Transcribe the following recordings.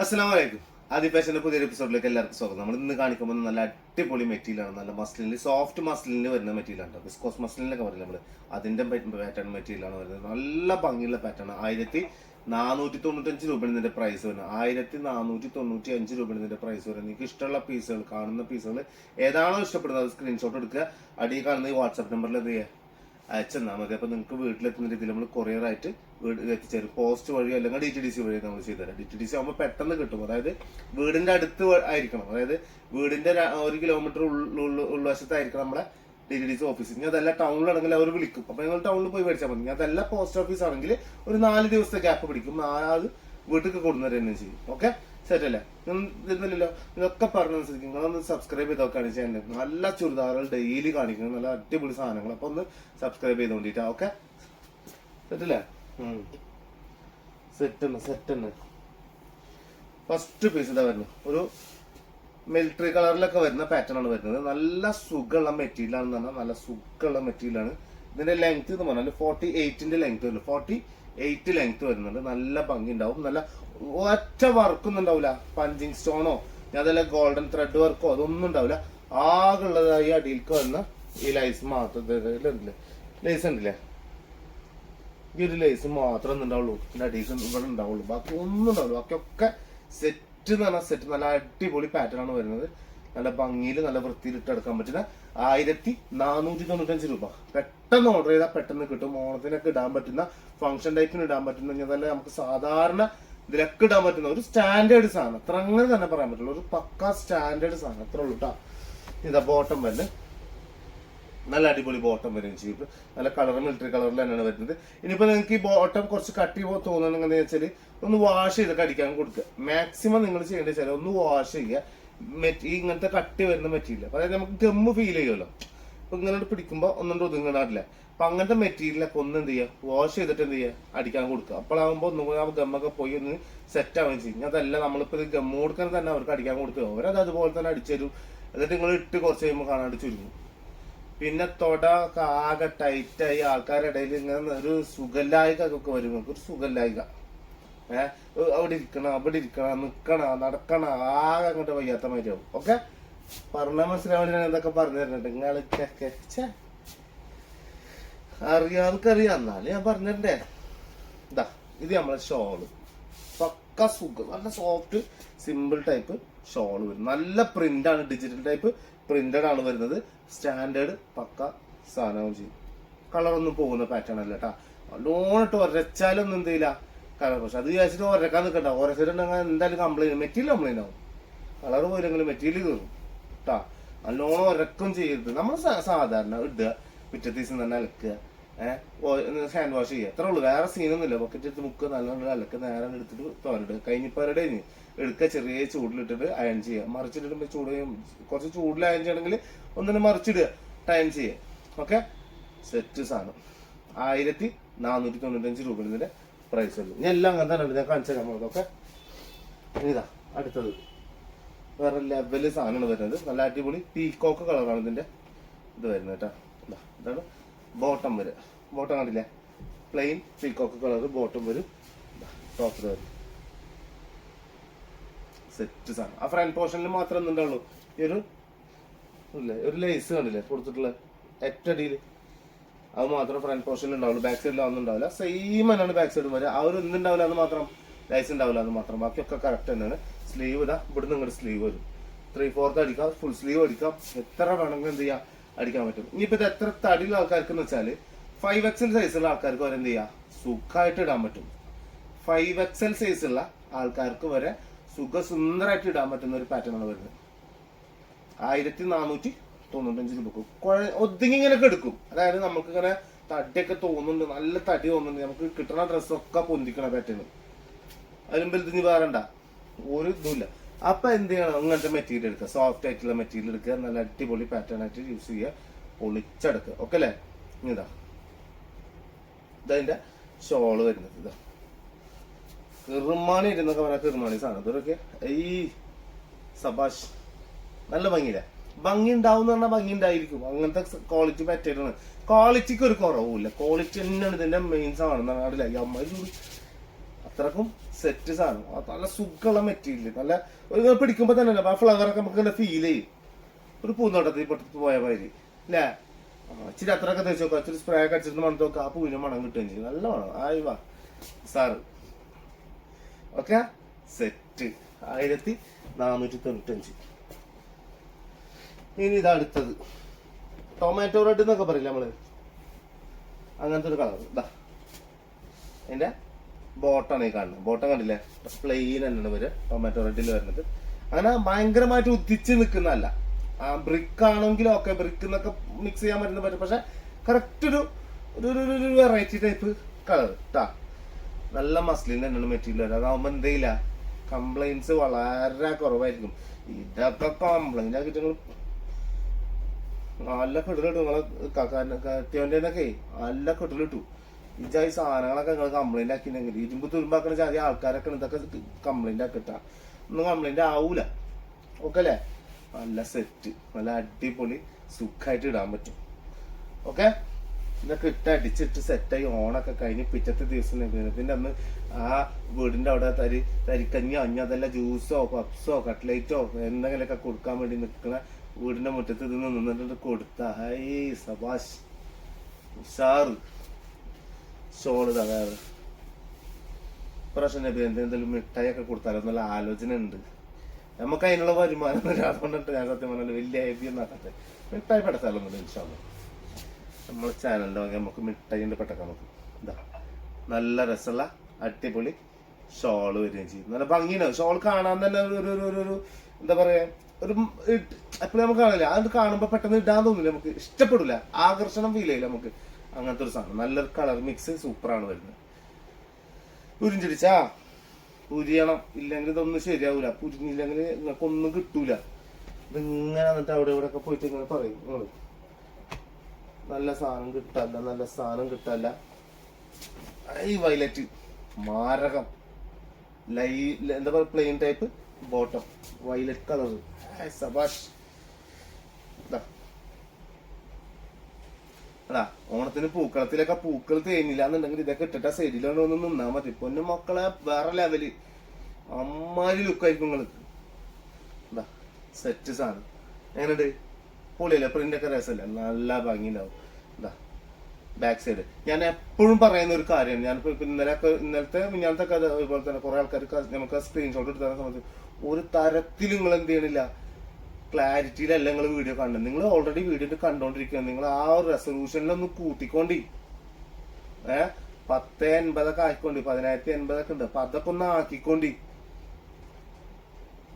അസ്സലാമു അലൈക്കും. ആദ്യ ഫാഷന്റെ പുതിയൊരു എപ്പിസോഡിലേക്ക് എല്ലാവർക്കും സ്വാഗതം. നമ്മൾ ഇന്ന് കാണിക്കുമ്പോൾ നല്ല അടിപൊളി മെറ്റീരിയലാണ്. നല്ല മസ്ലിനിൽ സോഫ്റ്റ് മസ്ലിനിൽ വരുന്ന മെറ്റീരിയലാണ്. ബിസ്കോസ് മസ്ലിനൊക്കെ പറയില്ല നമ്മൾ, അതിന്റെ പാറ്റേൺ മെറ്റീരിയലാണ് വരുന്നത്. നല്ല ഭംഗിയുള്ള പാറ്റേൺ. 1495 രൂപയാണ് ഇതിന്റെ പ്രൈസ് വരുന്നത്. 1495 രൂപയാണ് ഇതിന്റെ പ്രൈസ് വരുന്നത്. നിങ്ങൾക്ക് ഇഷ്ടമുള്ള പീസുകൾ, കാണുന്ന പീസുകൾ ഏതാണോ ഇഷ്ടപ്പെടുന്നത് അത് സ്ക്രീൻഷോട്ട് എടുക്കുക. അടിയിൽ കാണുന്ന ഈ വാട്സാപ്പ് നമ്പറിൽ എന്ത് ചെയ്യുക, അയച്ചെന്നാൽ മതി. അപ്പൊ നിങ്ങൾക്ക് വീട്ടിലെത്തുന്ന രീതിയിൽ നമ്മൾ കൊറിയർ ആയിട്ട് വീട്ടിൽ എത്തിച്ചേരും. പോസ്റ്റ് വഴി അല്ലെങ്കിൽ DTDC വഴി നമ്മൾ ചെയ്തുതരാം. DTDC ആകുമ്പോൾ പെട്ടെന്ന് കിട്ടും. അതായത് വീടിന്റെ അടുത്ത് ആയിരിക്കണം. അതായത് വീടിന്റെ 1 കിലോമീറ്റർ ഉൾവശത്തായിരിക്കണം നമ്മുടെ DTDC ഓഫീസ്. ഇനി അതല്ല ടൗണിലാണെങ്കിൽ അവർ വിളിക്കും. അപ്പൊ നിങ്ങൾ ടൗണിൽ പോയി മേടിച്ചാൽ മതി. ഇനി അതല്ല പോസ്റ്റ് ഓഫീസ് ആണെങ്കിൽ ഒരു 4 ദിവസത്തെ ഗ്യാപ്പ് പിടിക്കും. അത് വീട്ടിൽ കൊടുന്നവർ തന്നെ ചെയ്യും. ഓക്കെ, സെറ്റ് അല്ലേ? ഇതില്ലല്ലോ, ഇതൊക്കെ പറഞ്ഞനുസരിച്ച് നിങ്ങളൊന്ന് സബ്സ്ക്രൈബ് ചെയ്ത് നോക്കുകയാണ് ചാനൽ. നല്ല ചുരിദാറുകൾ ഡെയിലി കാണിക്കുന്നത്, നല്ല അടിപൊളി സാധനങ്ങൾ. അപ്പൊ ഒന്ന് സബ്സ്ക്രൈബ് ചെയ്തോണ്ടിട്ടാ. ഓക്കെ, സെറ്റല്ലേ? സെറ്റ്. ഫസ്റ്റ് പീസ് ഇതാ വരുന്നത്. ഒരു മിലിറ്ററി കളറിലൊക്കെ വരുന്ന പാറ്റേൺ ആണ് വരുന്നത്. നല്ല സുഖമുള്ള മെറ്റീരിയൽ ആണെന്ന് പറഞ്ഞാൽ നല്ല സുഖമുള്ള മെറ്റീരിയൽ ആണ്. ഇതിന്റെ ലെങ്ത് എന്ന് പറഞ്ഞാൽ 48 ലെങ്ത് വരുന്നത്. 48 ലെങ്ത് വരുന്നുണ്ട്. നല്ല ഭംഗി ഉണ്ടാവും. നല്ല ഒറ്റ വർക്കൊന്നും ഉണ്ടാവില്ല. പഞ്ചിങ് സ്റ്റോണോ അതല്ല ഗോൾഡൻ ത്രെഡ് വർക്കോ അതൊന്നും ഉണ്ടാവില്ല. ആകെ ഉള്ളതായി അടിയിലേക്ക് വരുന്ന ഈ ലൈസ് മാത്രം. ലൈസ് ഉണ്ടല്ലേ, ഈ ഒരു ലൈസ് മാത്രമേ ഉണ്ടാവുള്ളൂ. ഇതിന്റെ അടിയിൽ ഇവിടെ ഉണ്ടാവുള്ളൂ. ബാക്കി ഒന്നും ഉണ്ടാവുള്ളൂ. ബാക്കിയൊക്കെ സെറ്റ് എന്ന് പറഞ്ഞാൽ സെറ്റ്. നല്ല അടിപൊളി പാറ്റേൺ ആണ് വരുന്നത്. നല്ല ഭംഗിയിൽ നല്ല വൃത്തിയിൽ ഇട്ടെടുക്കാൻ പറ്റുന്ന 1495 രൂപ. പെട്ടെന്ന് ഓർഡർ ചെയ്താൽ പെട്ടെന്ന് കിട്ടും. ഓണത്തിനൊക്കെ ഇടാൻ പറ്റുന്ന, ഫംഗ്ഷൻ ടൈപ്പിന് ഇടാൻ പറ്റുന്ന, അതല്ല നമുക്ക് സാധാരണ ഇതിലൊക്കെ ഇടാൻ പറ്റുന്ന ഒരു സ്റ്റാൻഡേർഡ് സാധനം. അത്ര അങ്ങനെ തന്നെ പറയാൻ പറ്റുള്ളൂ. ഒരു പക്ക സ്റ്റാൻഡേർഡ് സാധനം അത്ര ഉള്ളൂ കേട്ടോ. ഇതാ ബോട്ടം വരുന്നത്. നല്ല അടിപൊളി ബോട്ടം വരും ചെയ്യും. നല്ല കളർ മിലിറ്ററി കളറിൽ തന്നെയാണ് വരുന്നത്. ഇനിയിപ്പോ നിങ്ങൾക്ക് ഈ ബോട്ടം കുറച്ച് കട്ടി തോന്നുന്നുണ്ടെന്ന് വെച്ചാൽ ഒന്ന് വാഷ് ചെയ്തൊക്കെ അടിക്കാൻ കൊടുക്കുക. മാക്സിമം നിങ്ങൾ ചെയ്യേണ്ടത് വെച്ചാൽ ഒന്ന് വാഷ് ചെയ്യുക. ഇങ്ങനത്തെ കട്ടി വരുന്ന മെറ്റീരിയൽ, അതായത് നമുക്ക് ഗമ്മ് ഫീൽ ചെയ്യുമല്ലോ. അപ്പൊ ഇങ്ങനെ പിടിക്കുമ്പോൾ ഒന്നും ഒതുങ്ങാറില്ല. അപ്പൊ അങ്ങനത്തെ മെറ്റീരിയലൊക്കെ ഒന്ന് എന്ത് ചെയ്യുക, വാഷ് ചെയ്തിട്ട് എന്ത് ചെയ്യുക, അടിക്കാൻ കൊടുക്കുക. അപ്പോഴാകുമ്പോൾ ഒന്നും കൂടി ആ ഗമ്മൊക്കെ പോയി ഒന്ന് സെറ്റ് ആവുകയും ചെയ്യും. അതല്ല നമ്മളിപ്പോ ഇത് ഗമ്മ് കൊടുക്കാൻ തന്നെ അവർക്ക് അടിക്കാൻ കൊടുക്കുക. അവരത് അതുപോലെ തന്നെ അടിച്ചു തരും. എന്നിട്ട് നിങ്ങൾ ഇട്ട് കുറച്ച് കഴിയുമ്പോൾ കാണാണ്ട് ചുരുങ്ങും. പിന്നെ തൊട ആകെ ടൈറ്റായി ആൾക്കാരുടെ ഇടയിൽ ഇങ്ങനെ ഒരു സുഖല്ലായികൊക്കെ വരും. ഒരു സുഖല്ലായിക, അവിടെ ഇരിക്കണം, അവിടെ ഇരിക്കണം, നിക്കണം, നടക്കണം, ആകെ അങ്ങോട്ട് വയ്യാത്ത മാതിരിയാവും. ഓക്കെ, പറഞ്ഞ മനസ്സിലാവാൻ ഞാൻ എന്തൊക്കെ പറഞ്ഞു തരുന്നുണ്ട്. നിങ്ങളൊക്കെ അറിയാവർക്കറിയാം, എന്നാലും ഞാൻ പറഞ്ഞിരണ്ടേ. ഇതാ ഇത് നമ്മളെ ഷോള്. പക്ക സുഖം, നല്ല സോഫ്റ്റ് സിമ്പിൾ ടൈപ്പ് ഷോള് വരും. നല്ല പ്രിന്റ് ആണ്, ഡിജിറ്റൽ ടൈപ്പ് പ്രിന്റഡ് ആണ് വരുന്നത്. സ്റ്റാൻഡേർഡ് പക്ക സാധനവും ചെയ്യും. കളറൊന്നും പോകുന്ന പാറ്റേൺ അല്ല കേട്ടാ. നല്ലോണിട്ട് ഉരച്ചാലൊന്നും എന്തില്ല കളർ. പക്ഷെ അത് വിചാരിച്ചിട്ട് ഉരക്കാൻ നിൽക്കണ്ട. ഉരച്ചിട്ടുണ്ടെങ്കിൽ എന്തായാലും കംപ്ലൈന്റ്, മെറ്റീരിയൽ കംപ്ലൈന്റ് ആവും. കളർ പോയില്ലെങ്കിലും മെറ്റീരിയൽ കയറും കേട്ടാ. നല്ലോണം ഉരക്കും ചെയ്യരുത്. നമ്മൾ സാധാരണ ഇടുക, പിറ്റേ ദിവസം തന്നെ അലക്കുക, ഹാൻഡ് വാഷ് ചെയ്യുക, അത്രേ ഉള്ളൂ. വേറെ സീനൊന്നുമില്ല. ബക്കറ്റ് എടുത്ത് മുക്കുക, നല്ലോണം അലക്കുക, നേരെ എടുത്തിട്ട് തോരടുക. കഴിഞ്ഞിപ്പവരുടെ എടുക്കുക, ചെറിയ ചൂടിലിട്ടിട്ട് അയൺ ചെയ്യുക. മറിച്ചിട്ടിട്ട് ചൂട് കുറച്ച് ചൂടിൽ അയൺ ചെയ്യണമെങ്കിൽ ഒന്നിനും മറിച്ചിടുക, അയൺ ചെയ്യുക. ഓക്കെ, സെറ്റ് സാധനം. 1495 രൂപ ഇതിന്റെ പ്രൈസ് ഉള്ളൂ. ഞാൻ എല്ലാം അങ്ങനെ തന്നെ ഞാൻ കാണിച്ചു തരാൻ പോകുന്നത്. ഓക്കെ, ഇതാ അടുത്തത് വേറെ ലെവല് സാധനമാണ് വരുന്നത്. നല്ല അടിപൊളി പീക്കോക്ക് കളറാണ് ഇതിന്റെ ഇത് വരുന്നത് കേട്ടോ. ഇതാണ് ബോട്ടം വരും. ബോട്ടം കണ്ടില്ലേ, പ്ലെയിൻ പീക്കോക്ക് കളർ ബോട്ടം വരും. ടോപ്പ് വരും. സെറ്റ് സാധനം. ആ ഫ്രണ്ട് പോർഷനിൽ മാത്രം എന്തുണ്ടാവുള്ളൂ, ഈ ഒരു ലേസ് കണ്ടില്ലേ കൊടുത്തിട്ടുള്ള ഏറ്റടിയിൽ, അത് മാത്രം ഫ്രണ്ട് പോർഷനിൽ ഉണ്ടാവുള്ളൂ. ബാക്ക് സൈഡിൽ ഒന്നും ഉണ്ടാവില്ല. സെയിം തന്നെയാണ് ബാക്ക് സൈഡും വരെ. ആ ഒരു എന്തുണ്ടാവില്ല അത് മാത്രം, ലൈസ് ഉണ്ടാവില്ല അത് മാത്രം. ബാക്കിയൊക്കെ കറക്റ്റ് തന്നെയാണ്. സ്ലീവ് ഇതാ ഇവിടുന്ന് ഇങ്ങോട്ട് സ്ലീവ് വരും. 3/4 അടിക്കാം, ഫുൾ സ്ലീവ് അടിക്കാം, എത്ര വേണമെങ്കിലും എന്ത് ചെയ്യാം അടിക്കാൻ പറ്റും. ഇനിയിപ്പോ ഇത് എത്ര തടിയുള്ള ആൾക്കാർക്ക് എന്ന് വെച്ചാൽ 5XL സൈസുള്ള ആൾക്കാർക്ക് വരെ എന്ത് ചെയ്യാം സുഖമായിട്ട് ഇടാൻ പറ്റും. 5XL സൈസുള്ള ആൾക്കാർക്ക് വരെ സുന്ദരമായിട്ട് ഇടാൻ പറ്റുന്ന ഒരു പാറ്റേൺ ആണ് വരുന്നത്. 1495 രൂപ ഒതുങ്ങി ഇങ്ങനെയൊക്കെ എടുക്കും. അതായത് നമുക്ക് ഇങ്ങനെ തടിയൊക്കെ തോന്നുന്നുണ്ട്, നല്ല തടി തോന്നുന്നുണ്ട്, നമുക്ക് കിട്ടുന്ന ഡ്രസ്സൊക്കെ പൊന്തിക്കണ പാറ്റേൺ. അതിലും വലുതിന് വേറണ്ട ഒരു ഇതുമില്ല. അപ്പൊ എന്ത് ചെയ്യണം, അങ്ങനത്തെ മെറ്റീരിയൽ എടുക്കുക, സോഫ്റ്റ് ആയിട്ടുള്ള മെറ്റീരിയൽ എടുക്കുക, നല്ല അടിപൊളി പാറ്റേൺ ആയിട്ട് യൂസ് ചെയ്യുക, പൊളിച്ചെടുക്കുക. ഓക്കെ അല്ലേ? ഇതതിന്റെ ഷോള് വരുന്നത്. ഇതാ കിർമാണി ഇരുന്നൊക്കെ പറഞ്ഞാൽ കിർമാണി സാധനം. ഇതൊക്കെ ഈ സബാഷ് നല്ല ഭംഗിയില്ല. ഭംഗി ഉണ്ടാവും എന്ന് പറഞ്ഞാൽ ഭംഗി ഉണ്ടായിരിക്കും. അങ്ങനത്തെ ക്വാളിറ്റി പാറ്റേൺ ആണ്. ക്വാളിറ്റിക്ക് ഒരു കുറവുമില്ല. ക്വാളിറ്റി തന്നെയാണ് ഇതിന്റെ മെയിൻ സാധനം. നാടില്ല ഈ അമ്മ അത്രക്കും സെറ്റ് സാധനം. നല്ല സുഖമുള്ള മെറ്റീരിയൽ, നല്ല ഒരു പിടിക്കുമ്പോ തന്നെ ആ ഫ്ലവറൊക്കെ നമുക്ക് ഇങ്ങനെ ഫീൽ ചെയ്യും. ഒരു പൂന്തോട്ടത്തിൽ പൊട്ടത്ത് പോയ മാതിരി അല്ലേ. ഇച്ചിരി അത്രയൊക്കെ തേച്ച് നോക്കാം, ഇച്ചിരി സ്പ്രേ ഒക്കെ അടിച്ചിട്ട് മണം നോക്കാം, ആ പൂവിന് മണം കിട്ടുകയും ചെയ്യും. നല്ല മണം. ആയി വാ സാറ്. Okay, set 1495. ഇനി ഇതാ അടുത്തത് ടൊമാറ്റോ റെഡ് എന്നൊക്കെ പറയില്ല നമ്മള്, അങ്ങനത്തെ ഒരു കളർ. ഇതാ അതിന്റെ ബോട്ടാണ് ഈ കാണുന്നത്. ബോട്ടം കണ്ടില്ലേ, പ്ലെയിൻ തന്നെയാണ് വരിക ടൊമാറ്റോ റെഡിൽ വരുന്നത്. അങ്ങനെ ഭയങ്കരമായിട്ട് ഉദിച്ച് നിൽക്കുന്നതല്ല. ആ ബ്രിക്ക് ആണെങ്കിലും ഒക്കെ ബ്രിക്ക് എന്നൊക്കെ മിക്സ് ചെയ്യാൻ പറ്റുന്ന പറ്റും. പക്ഷെ കറക്റ്റ് ഒരു വെറൈറ്റി ടൈപ്പ് കളർ ട്ടാ. നല്ല മസ്ലിൻ തന്നെയാണ് മെറ്റീരിയൽ വരിക. അതാവുമ്പോ എന്തെയില്ല, കംപ്ലൈൻസ് വളരെ കുറവായിരിക്കും. ഇതൊക്കെ കംപ്ലൈന്റ് ആക്കിയിട്ട് നല്ല കെട്ടിലിട്ടു. നിങ്ങളെ കെട്ടിയോന്റെന്നൊക്കെ നല്ല കെട്ടിലിട്ടു. ഇജായി സാധനങ്ങളൊക്കെ നിങ്ങൾ കംപ്ലൈന്റ് ആക്കിയിട്ടുണ്ടെങ്കിൽ ഇരുമ്പ് തുരുമ്പാക്കണ ചാതി ആൾക്കാരൊക്കെ ഇതൊക്കെ കംപ്ലൈന്റ് ആക്കിട്ടാ. ഒന്നും കംപ്ലൈന്റ് ആവൂല. ഓക്കെ അല്ലേ. നല്ല സെറ്റ്, നല്ല അടിപൊളി സുഖമായിട്ട് ഇടാൻ പറ്റും. ഓക്കെ, ഇതൊക്കെ ഇട്ട് അടിച്ചിട്ട് സെറ്റായി ഓണൊക്കെ കഴിഞ്ഞ് പിറ്റത്തെ ദിവസം പിന്നെ അന്ന് ആ വീടിന്റെ അവിടെ തരിക്കഞ്ഞോ അഞ്ഞതല്ല ജ്യൂസോ പപ്സോ കട്ട്ലേറ്റോ എന്തെങ്കിലുമൊക്കെ കൊടുക്കാൻ വേണ്ടി നിൽക്കുന്ന വീടിന്റെ മുറ്റത്ത് ഇത് നിന്നിട്ട് കൊടുത്ത ഹൈ സബാഷ് ഉഷാറ് ഷോള്. വേറെ പ്രശ്നം എന്തെങ്കിലും മിഠായി ഒക്കെ കൊടുത്താലോ നല്ല ആലോചന ഉണ്ട്. നമുക്ക് അതിനുള്ള വരുമാനം അതുകൊണ്ടിട്ട് ഞാൻ സത്യം പറഞ്ഞാൽ വലിയ ഹെവി ഒന്നാക്കട്ടെ. മിഠായി പെടത്താലൊന്നും ഇൻഷാല്ലാ നമ്മളെ ചാനലിന്റെ വക നമുക്ക് മിഠായിന്റെ പെട്ടൊക്കെ നമുക്ക് ഇതാ നല്ല രസമുള്ള അടിപൊളി ഷോള് വരികയും ചെയ്യും. നല്ല ഭംഗിയുണ്ടാവും ഷോൾ കാണാൻ തന്നെ. ഒരു എന്താ പറയാ, ഒരു എപ്പോഴും നമുക്ക് കാണില്ല, അത് കാണുമ്പോ പെട്ടെന്ന് ഇടാൻ തോന്നില്ല, നമുക്ക് ഇഷ്ടപ്പെടില്ല, ആകർഷണം ഫീൽ ചെയ്യില്ല നമുക്ക്. അങ്ങനത്തെ ഒരു സാധനം നല്ലൊരു കളർ മിക്സ് സൂപ്പറാണ് വരുന്നത്. ഉരിഞ്ചിടിച്ചാ പുരിയണം, ഇല്ലെങ്കിൽ ഇതൊന്നും ശരിയാവൂല. പുരിഞ്ഞില്ലെങ്കിൽ നിങ്ങൾക്ക് ഒന്നും കിട്ടൂല. ഇതിങ്ങനെ എന്നിട്ട് അവിടെ ഇവിടെ ഒക്കെ പോയിട്ട് ഇങ്ങനെ പറയും നിങ്ങള് നല്ല സാധനം കിട്ടല്ല, നല്ല സാധനം കിട്ടല്ല. ഈ വയലറ്റ് മാരകം എന്താ പറയുക, plain type bottom violet colour സബാഷ്. അതാ ഓണത്തിന് പൂക്കളത്തിലൊക്കെ പൂക്കൾ തേഞ്ഞില്ല എന്നുണ്ടെങ്കിൽ ഇതൊക്കെ ഇട്ടിട്ട് സൈഡിലാണ് ഒന്ന് നിന്നാ മതി. പൊന്നു മക്കളെ വേറെ ലെവല് അമ്മാരി ലുക്കായിരിക്കും നിങ്ങൾക്ക്. എന്താ സെറ്റ് സാധനം എങ്ങനെയുണ്ട്, പൊളിയല്ലേ, പ്രിന്റ് ഒക്കെ രസമല്ലേ, നല്ല ഭംഗിയുണ്ടാവും. എന്താ ബാക്ക് സൈഡ് ഞാൻ എപ്പോഴും പറയുന്ന ഒരു കാര്യമാണ്. ഞാനിപ്പോ ഇന്നലത്തെ മിഞ്ഞാലത്തെ അതുപോലെ തന്നെ കുറെ ആൾക്കാർക്ക് നമുക്ക് സ്ക്രീൻഷോട്ട് എടുത്ത സമയത്ത് ഒരു തരത്തിൽ നിങ്ങൾ എന്ത് ചെയ്യണില്ല, ക്ലാരിറ്റിയിലല്ല നിങ്ങൾ വീഡിയോ കാണുന്നത്. നിങ്ങൾ ഓൾറെഡി വീഡിയോ കണ്ടോണ്ടിരിക്കുക. നിങ്ങൾ ആ ഒരു റെസൊല്യൂഷനിലൊന്ന് കൂട്ടിക്കൊണ്ടി. 1080 ആയിക്കോണ്ടി, 1080 ഉണ്ട്. അപ്പൊ അതൊക്കെ ഒന്ന് ആക്കിക്കൊണ്ടി.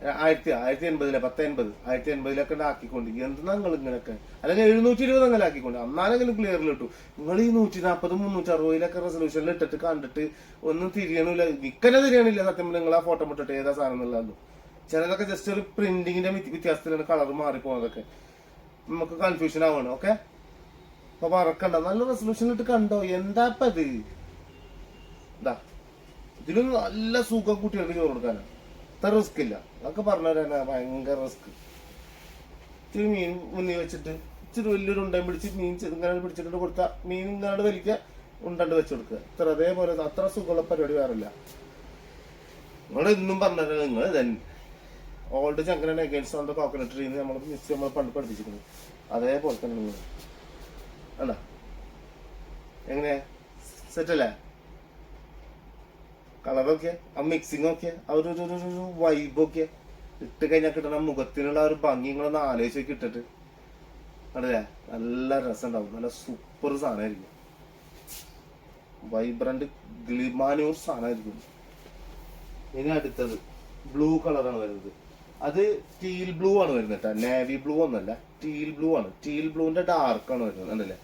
1080 1080 ആക്കിക്കൊണ്ട് എന്താ നിങ്ങൾ ഇങ്ങനെയൊക്കെ, അല്ലെങ്കിൽ 720 അങ്ങനെ ആക്കിക്കൊണ്ട് അന്നാലെങ്കിലും ക്ലിയറിൽ ഇട്ടു. നിങ്ങൾ ഈ 140 360 റെസൊല്യൂഷനിൽ ഇട്ടിട്ട് കണ്ടിട്ട് ഒന്നും തിരിയണില്ല, നിക്കന്നെ തിരിയണില്ല സത്യം. നിങ്ങൾ ആ ഫോട്ടോ ഇട്ടിട്ട് ഏതാ സാധനം എന്നുള്ളതല്ലോ. ചിലതൊക്കെ ജസ്റ്റ് ഒരു പ്രിന്റിങ്ങിന്റെ വ്യത്യാസത്തിലാണ് കളർ മാറിപ്പോണതൊക്കെ, നമുക്ക് കൺഫ്യൂഷൻ ആവാണ്. ഓക്കെ, അപ്പൊ മറക്കണ്ട, നല്ല റെസൊല്യൂഷൻ ഇട്ട് കണ്ടോ. എന്താ ഇപ്പൊ ഇത്, എന്താ ഇതിലും നല്ല സുഖം കുട്ടികൾക്ക് ചോറ് കൊടുക്കാനാണ്. അത്ര റിസ്ക് ഇല്ല. അതൊക്കെ പറഞ്ഞുതരാനാ ഭയങ്കര റിസ്ക്. ഇച്ചിരി മീൻ മുന്നിൽ വെച്ചിട്ട് ഇച്ചിരി വലിയൊരു ഉണ്ടയും പിടിച്ച് മീൻ ഇങ്ങനെ പിടിച്ചിട്ട് കൊടുത്താൽ മീൻ ഇങ്ങനെ വലിക്കുക, ഉണ്ടണ്ട് വെച്ച് കൊടുക്കുക. ഇത്ര അതേപോലെ അത്ര സുഖമുള്ള പരിപാടി വേറില്ല. നിങ്ങൾ ഇന്നും പറഞ്ഞത് നിങ്ങൾ തന്നെ old Chankaran against on the coconut tree നമ്മൾ പണ്ട് പഠിപ്പിച്ചിരിക്കുന്നത് അതേപോലെ തന്നെ നിങ്ങൾ അല്ല എങ്ങനെയാ സെറ്റല്ലേ. കളറൊക്കെ ആ മിക്സിംഗ് ഒക്കെ ആ ഒരു വൈബൊക്കെ ഇട്ട് കഴിഞ്ഞാൽ കിട്ടണ മുഖത്തിനുള്ള ഒരു ഭംഗി നിങ്ങളൊന്ന് ആലോചിച്ച് ഇട്ടിട്ട് അല്ലേ നല്ല രസം ഉണ്ടാവും. നല്ല സൂപ്പർ സാധനമായിരിക്കും, വൈബ്രന്റ് ഗ്ലിമാനൂർ സാധനമായിരിക്കും. ഇനി അടുത്തത് ബ്ലൂ കളറാണ് വരുന്നത്. അത് ടീൽ ബ്ലൂ ആണ് വരുന്നത് കേട്ടോ, നേവി ബ്ലൂ ഒന്നല്ല, ടീൽ ബ്ലൂ ആണ്. ടീൽ ബ്ലൂവിന്റെ ഡാർക്ക് ആണ് വരുന്നത് കണ്ടല്ലേ.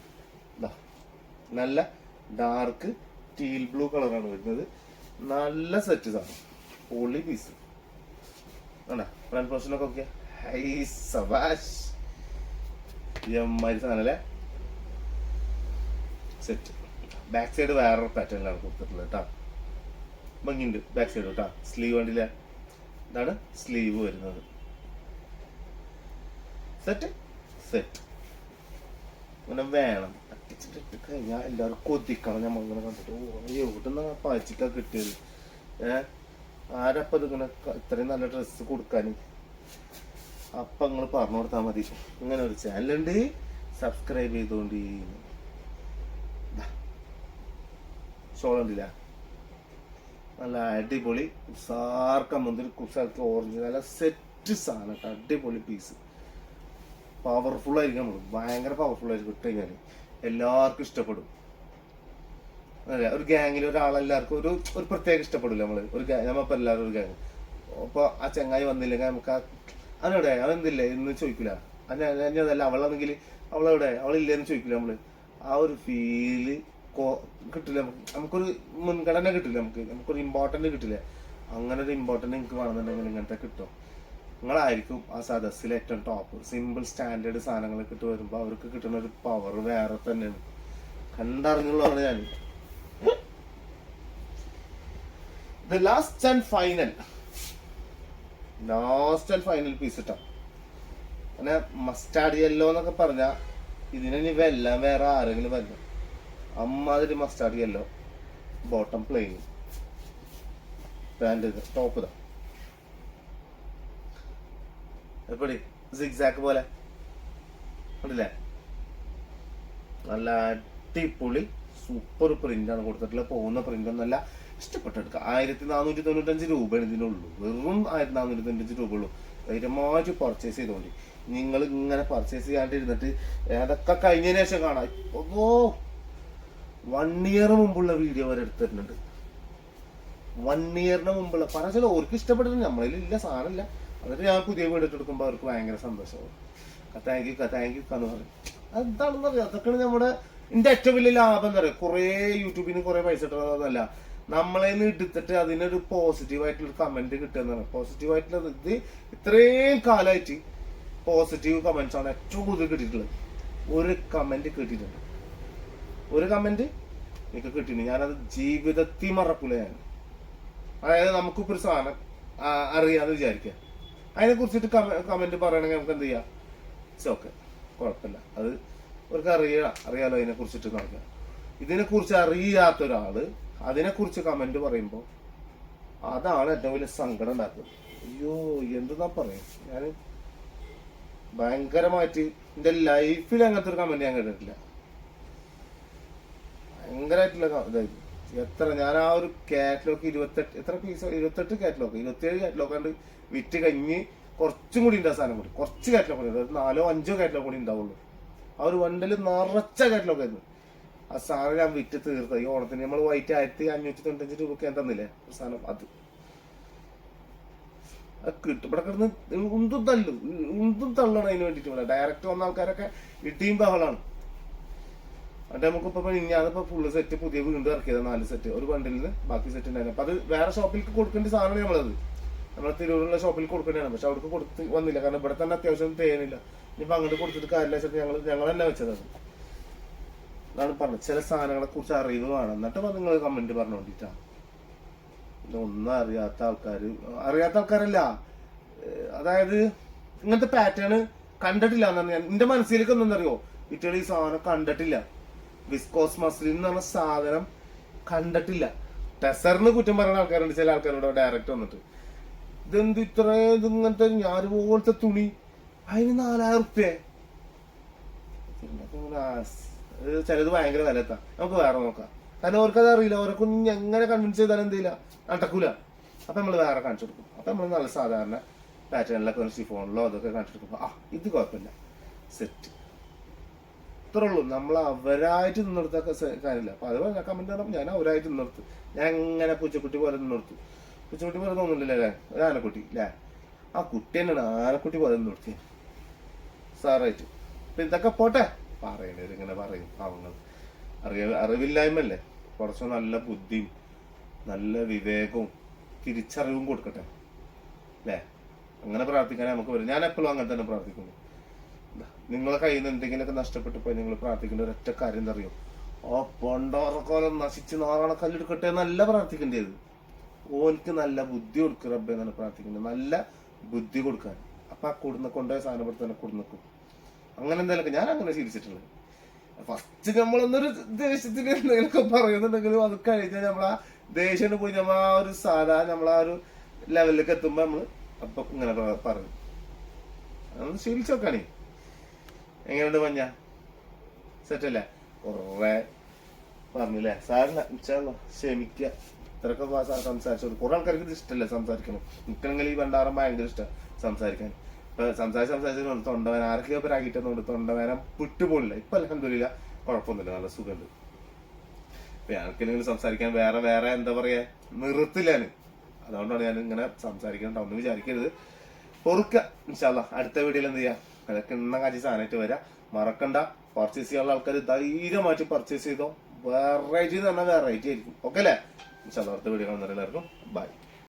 നല്ല ഡാർക്ക് ടീൽ ബ്ലൂ കളറാണ് വരുന്നത്. നല്ല സെറ്റ് സാധനം, പൊളി പീസ് വേണ്ട. ഫ്രണ്ട് പോർഷനൊക്കെ ഓക്കെ ഹൈ സബാഷ് സാധനം അല്ലേ. സെറ്റ് ബാക്ക് സൈഡ് വേറൊരു പാറ്റേണിലാണ് കൊടുത്തിട്ടുള്ളത് കേട്ടോ, ഭംഗിയുണ്ട് ബാക്ക് സൈഡ് കേട്ടോ. സ്ലീവ് കണ്ടില്ല, ഇതാണ് സ്ലീവ് വരുന്നത്. സെറ്റ് സെറ്റ് ഇങ്ങനെ വേണം. അട്ടിച്ചിട്ട് കഴിഞ്ഞാൽ എല്ലാവരും കൊതിക്കണം. നമ്മളിങ്ങനെ കണ്ടിട്ട് എവിടുന്ന പാച്ചിക്ക കിട്ടിയത്. ആരപ്പം ഇതിങ്ങനെ ഇത്രയും നല്ല ഡ്രസ്സ് കൊടുക്കാൻ? അപ്പം നിങ്ങൾ പറഞ്ഞു കൊടുത്താൽ മതി. ഇങ്ങനെ ഒരു ചാനലുണ്ട്, സബ്സ്ക്രൈബ് ചെയ്തോണ്ട്. ഷോൾ ഉണ്ടില്ല, നല്ല അടിപൊളി ഉസാർക്ക മുന്തിരി കുസാർക്ക് ഓറഞ്ച്, നല്ല സെറ്റ് സാധനം കേട്ടോ. അടിപൊളി പീസ്, പവർഫുൾ ആയിരിക്കും. നമ്മൾ ഭയങ്കര പവർഫുൾ ആയിരിക്കും. ഇട്ട് കഴിഞ്ഞാൽ എല്ലാവർക്കും ഇഷ്ടപ്പെടും. അതെ, ഒരു ഗ്യാങ്ങിൽ ഒരാളെല്ലാവർക്കും ഒരു പ്രത്യേകം ഇഷ്ടപ്പെടില്ല. നമ്മള് ഒരു നമ്മളിപ്പോൾ എല്ലാവരും ഒരു ഗ്യാങ്. അപ്പോൾ ആ ചങ്ങായി വന്നില്ലെങ്കിൽ നമുക്ക് അവനെവിടെ അവനെന്തില്ലേ എന്ന് ചോദിക്കില്ല. അതല്ല അവളാണെങ്കിൽ അവളെവിടെ അവളില്ലെന്ന് ചോദിക്കില്ല. നമ്മള് ആ ഒരു ഫീല് കിട്ടില്ല. നമുക്കൊരു മുൻഗണന കിട്ടില്ല. നമുക്കൊരു ഇമ്പോർട്ടന്റ് കിട്ടില്ല. അങ്ങനെ ഒരു ഇമ്പോർട്ടന്റ് നിങ്ങൾക്ക് വേണമെന്നുണ്ടെങ്കിൽ ഇങ്ങനത്തെ കിട്ടും. നിങ്ങളായിരിക്കും ആ സദസ്സിൽ ഏറ്റവും ടോപ്പ്. സിമ്പിൾ സ്റ്റാൻഡേർഡ് സാധനങ്ങളൊക്കെ ഇട്ട് വരുമ്പോൾ അവർക്ക് കിട്ടുന്ന ഒരു പവർ വേറെ തന്നെയാണ്. കണ്ടറിഞ്ഞുള്ളതാണ് ഞാൻ. ലാസ്റ്റ് ആൻഡ് ഫൈനൽ പീസ് ഇട്ടാ. അങ്ങനെ മസ്റ്റാർഡ് യെല്ലോ എന്നൊക്കെ പറഞ്ഞ ഇതിനി വെല്ലാം വേറെ ആരെങ്കിലും വരണം. അമ്മാതിരി mustard yellow, bottom plain, pant top ഇതാ എപ്പടി സിഗ്സാക്ക് പോലെ ഉണ്ടല്ലേ. നല്ല അടിപൊളി സൂപ്പർ പ്രിന്റ് ആണ് കൊടുത്തിട്ടുള്ള. പോകുന്ന പ്രിന്റ് ഒന്നല്ല, ഇഷ്ടപ്പെട്ടെടുക്കുക. 1495 രൂപയാണ് ഇതിനുള്ളൂ. വെറും 1495 രൂപ ഉള്ളൂ. ധൈര്യമായിട്ട് പർച്ചേസ് ചെയ്തോണ്ടി. നിങ്ങൾ ഇങ്ങനെ പർച്ചേസ് ചെയ്യാണ്ടിരുന്നിട്ട് അതൊക്കെ കഴിഞ്ഞതിന് ശേഷം കാണാം. ഇപ്പോ 1 ഇയർ മുമ്പുള്ള വീഡിയോ വരെ എടുത്തിട്ടുണ്ട്. 1 ഇയറിന് മുമ്പുള്ള പറഞ്ഞാൽ ഓർക്ക് ഇഷ്ടപ്പെട്ടിട്ടുണ്ട്. നമ്മളില്ല സാധനമില്ല. എന്നിട്ട് ഞാൻ പുതിയ വീഡിയോ എടുക്കുമ്പോൾ അവർക്ക് ഭയങ്കര സന്തോഷമാവും. താങ്ക് യു എന്ന് പറയും. അതെന്താണെന്ന് അറിയാം. അതൊക്കെയാണ് നമ്മുടെ എന്റെ ഏറ്റവും വലിയ ലാഭം എന്താ പറയുക. കുറെ യൂട്യൂബിന് കുറെ പൈസ ഇട്ടതൊന്നുമല്ല, നമ്മളെ എടുത്തിട്ട് അതിനൊരു പോസിറ്റീവായിട്ടുള്ള കമന്റ് കിട്ടുന്നതാണ്. പോസിറ്റീവായിട്ടുള്ള ഇത് ഇത്രയും കാലമായിട്ട് പോസിറ്റീവ് കമന്റ്സ് ആണ് ഏറ്റവും കൂടുതൽ കിട്ടിയിട്ടുള്ളത്. ഒരു കമന്റ് കിട്ടിയിട്ടുണ്ട്, ഒരു കമന്റ് എനിക്ക് കിട്ടിയിട്ടുണ്ട്. ഞാനത് ജീവിതത്തിൽ മറക്കൂല ഞാൻ. അതായത് നമുക്കിപ്പോൾ ഒരു സാധനം അറിയാന്ന് വിചാരിക്കുക, അതിനെ കുറിച്ചിട്ട് കമന്റ് പറയണമെങ്കിൽ നമുക്ക് എന്ത് ചെയ്യാം? ഓക്കെ, കുഴപ്പമില്ല. അത് അവർക്ക് അറിയാലോ അതിനെ കുറിച്ചിട്ട് നടക്കുക. ഇതിനെക്കുറിച്ച് അറിയാത്ത ഒരാള് അതിനെക്കുറിച്ച് കമന്റ് പറയുമ്പോൾ അതാണ് ഏറ്റവും വലിയ സങ്കടം ഉണ്ടാക്കുന്നത്. അയ്യോ എന്തെന്നാ പറയും. ഞാൻ ഭയങ്കരമായിട്ട് എന്റെ ലൈഫിൽ അങ്ങനത്തെ ഒരു കമന്റ് ഞാൻ കേട്ടിട്ടില്ല. ഭയങ്കരമായിട്ടുള്ള ഇതായിരുന്നു. ഞാൻ ആ ഒരു കാറ്റലോഗ് 27 കാറ്റലോഗ് കണ്ട് വിറ്റ് കഴിഞ്ഞ് കുറച്ചും കൂടി ഉണ്ട്. ആ സാധനം കൂടി കുറച്ച് കാറ്റലോഗ് കൂടി, 4-5 കാറ്റലോഗ് കൂടി ഉണ്ടാവുള്ളൂ. ആ ഒരു വണ്ടിൽ നിറച്ച കാറ്റലോഗ് ആയിരുന്നു. ആ സാധനം ഞാൻ വിറ്റ് തീർത്ത. ഈ ഓണത്തിന് നമ്മൾ വൈറ്റ് 1595 രൂപയ്ക്ക് ഞാൻ തന്നില്ലേ ഒരു സാധനം, അത് കിട്ടും. ഇവിടെ കിടന്ന് ഉന്തും തള്ളണം അതിന് വേണ്ടിട്ട്. ഡയറക്റ്റ് വന്ന ആൾക്കാരൊക്കെ ഇടിയും ബഹളാണ്. എന്നിട്ട് നമുക്കിപ്പോ ഞാനിപ്പോ ഫുള്ള് സെറ്റ് പുതിയ വീണ്ടും ഇറക്കിയത് 4 സെറ്റ് ഒരു ബണ്ടിലിന് ബാക്കി സെറ്റ് ഉണ്ടായിരുന്നു. അപ്പൊ അത് വേറെ ഷോപ്പിലേക്ക് കൊടുക്കേണ്ട സാധനമാണ് നമ്മളത്. നമ്മളെ തിരൂരുള്ള ഷോപ്പിൽ കൊടുക്കേണ്ടതാണ്. പക്ഷെ അവർക്ക് കൊടുത്ത് വന്നില്ല. കാരണം ഇവിടെ തന്നെ അത്യാവശ്യം തേനില്ല. ഇനിയിപ്പോ അങ്ങോട്ട് കൊടുത്തിട്ട് കാര്യമില്ല വെച്ചിട്ട് ഞങ്ങൾ തന്നെ വെച്ചതാണ്. അതാണ് പറഞ്ഞത്, ചില സാധനങ്ങളെ കുറിച്ച് അറിവ് വേണം. എന്നിട്ട് നിങ്ങൾ കമന്റ് പറഞ്ഞോണ്ടിട്ടാ. ഒന്നും അറിയാത്ത ആൾക്കാരല്ല. അതായത് ഇങ്ങനത്തെ പാറ്റേൺ കണ്ടിട്ടില്ല എന്നാണ് ഞാൻ എന്റെ മനസ്സിലേക്ക് ഒന്നെന്നറിയോ. ഇറ്റലി ഈ സാധനം കണ്ടിട്ടില്ല. വിസ്കോസ് മസ്ലിൻ എന്ന് പറഞ്ഞ സാധനം കണ്ടിട്ടില്ല. ടെസറിന് കുറ്റം പറയുന്ന ആൾക്കാരുണ്ട്. ചില ആൾക്കാരോട് ഡയറക്റ്റ് വന്നിട്ട് ഇതെന്ത് ഇങ്ങനത്തെ ഞാൻ പോലത്തെ തുണി അതിന് 4000 റുപ്യ. ചിലത് ഭയങ്കര വില എത്താം. നമുക്ക് വേറെ നോക്കാം. കാരണം അവർക്കത് അറിയില്ല. അവരൊക്കെ എങ്ങനെ കൺവിൻസ് ചെയ്താലും എന്തില്ല നടക്കൂല. അപ്പൊ നമ്മൾ വേറെ കാണിച്ചു കൊടുക്കും. അപ്പൊ നമ്മൾ നല്ല സാധാരണ പാറ്റേണിലൊക്കെ ഷിഫോണിലോ അതൊക്കെ കാണിച്ചു കൊടുക്കുമ്പോ ഇത് കുഴപ്പമില്ല, സെറ്റ്. ഇത്രേ ഉള്ളൂ. നമ്മൾ അവരായിട്ട് നിന്നെടുത്തൊക്കെ കാര്യമില്ല. അപ്പൊ അത് പറഞ്ഞ കമന്റ് പറഞ്ഞപ്പോൾ ഞാൻ അവരായിട്ട് നിന്നെടുത്തു. ഞാൻ എങ്ങനെ പൂച്ചക്കുട്ടി പോലെ നിന്നെടുത്തു. പൂച്ചക്കുട്ടി പോലെ തോന്നുന്നില്ല അല്ലേ, ഒരു ആനക്കുട്ടി അല്ലേ? ആ കുട്ടി തന്നെയാണ് ആനക്കുട്ടി പോലെ നിന്നെടുത്തി സാറായിട്ട്. അപ്പൊ ഇതൊക്കെ പോട്ടെ, പറയണത് ഇങ്ങനെ പറയും. പാവങ്ങൾ അറിവില്ലായ്മല്ലേ. കുറച്ച് നല്ല ബുദ്ധിയും നല്ല വിവേകവും തിരിച്ചറിവും കൊടുക്കട്ടെ അല്ലേ? അങ്ങനെ പ്രാർത്ഥിക്കാനേ നമുക്ക് വരും. ഞാൻ എപ്പോഴും അങ്ങനെ തന്നെ പ്രാർത്ഥിക്കുന്നു. നിങ്ങളെ കയ്യിൽ നിന്ന് എന്തെങ്കിലുമൊക്കെ നഷ്ടപ്പെട്ടു പോയി നിങ്ങൾ പ്രാർത്ഥിക്കേണ്ട ഒരൊറ്റ കാര്യം എന്താ അറിയോ? ഓ പൊണ്ടോറക്കോലം നശിച്ച് നാളെ കല്ലെടുക്കട്ടെ എന്നല്ല പ്രാർത്ഥിക്കേണ്ടത്. ഓനിക്ക് നല്ല ബുദ്ധി കൊടുക്കുക റബ്ബേ എന്നാണ് പ്രാർത്ഥിക്കേണ്ടത്. നല്ല ബുദ്ധി കൊടുക്കാൻ. അപ്പൊ ആ കൊണ്ടുപോയ സാധനപ്പെടുത്തി തന്നെ കൊടുക്കും. അങ്ങനെ എന്തെങ്കിലുമൊക്കെ ഞാൻ അങ്ങനെ ശീലിച്ചിട്ടുള്ളത്. ഫസ്റ്റ് നമ്മളൊന്നൊരു ദേഷ്യത്തിന് എന്തെങ്കിലുമൊക്കെ പറയുന്നുണ്ടെങ്കിലും അത് കഴിഞ്ഞാൽ നമ്മളാ ദേഷ്യം പോയി നമ്മൾ ആ ഒരു സാധാരണ നമ്മളാ ഒരു ലെവലിലേക്ക് എത്തുമ്പോ നമ്മള് അപ്പൊ ഇങ്ങനെ പറഞ്ഞു അതൊന്ന് ശീലിച്ചു നോക്കാണേ. എങ്ങനെയുണ്ട് മഞ്ഞ? സെറ്റല്ലേ? കൊറേ പറഞ്ഞില്ലേ? സാറില്ല ക്ഷമിക്കുക. ഇത്രയൊക്കെ സംസാരിച്ചത് കുറെ ആൾക്കാർക്ക് ഇത് ഇഷ്ടമല്ല സംസാരിക്കണം. എനിക്കാണെങ്കിൽ ഈ ഭണ്ടാരം ഭയങ്കര ഇഷ്ടമാണ് സംസാരിക്കാൻ. ഇപ്പൊ സംസാരിച്ച് തൊണ്ടവേന ആരൊക്കെയോ ആക്കിയിട്ടുണ്ട്, തൊണ്ടവേന വിട്ടുപോലില്ല. ഇപ്പൊ അൽഹംദുലില്ലാ കുഴപ്പമൊന്നുമില്ല, നല്ല സുഖമുണ്ട്. ഇപ്പൊ ഞങ്ങൾക്കെങ്കിലും സംസാരിക്കാൻ വേറെ വേറെ എന്താ പറയാ നിർത്തില്ലാണ്. അതുകൊണ്ടാണ് ഞാൻ ഇങ്ങനെ സംസാരിക്കണ്ട, ഒന്നും വിചാരിക്കരുത്, പൊറുക്ക. ഇൻഷാ അല്ലാ അടുത്ത വീഡിയോയിൽ എന്ത് ചെയ്യാം, അതൊക്കെ എണ്ണ കാച്ചി സാധനമായിട്ട് വരാം. മറക്കണ്ട, പർച്ചേസ് ചെയ്യാനുള്ള ആൾക്കാർ ധൈര്യമായിട്ട് പർച്ചേസ് ചെയ്തോ. വെറൈറ്റി എന്ന് പറഞ്ഞാൽ വെറൈറ്റി ആയിരിക്കും. ഓക്കെ അല്ലേ? ഇൻഷാ അല്ലാ അടുത്ത വീഡിയോ കാണുന്നവരെല്ലാവർക്കും ബൈ.